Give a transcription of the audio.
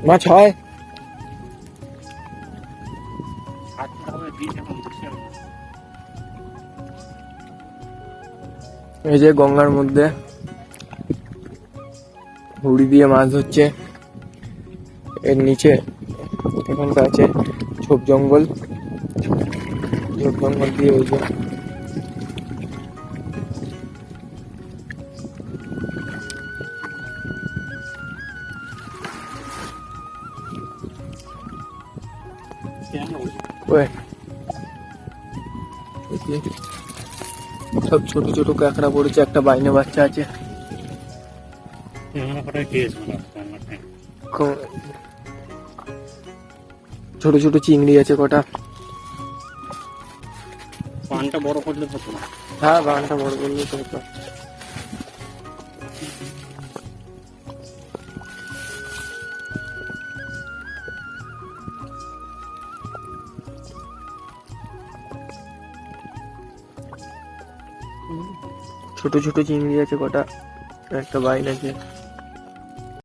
মাছ হয়। এই যে গঙ্গার মধ্যে হুড়ি দিয়ে মাছ ধরছে। এর নিচে এখানটা আছে ঝোপ জঙ্গল, ঝোপ জঙ্গল দিয়ে ওই যে সব ছোট ছোট কাঁকড়া পড়েছে, একটা বাইনা বাচ্চা আছে। ছোট ছোট চিংড়ি আছে কটা। বানটা বড় করলে হতো না। হ্যাঁ বানটা বড় করলে তো হতো। ছোট ছোট চিংড়ি আছে কটা, একটা বাইন আছে।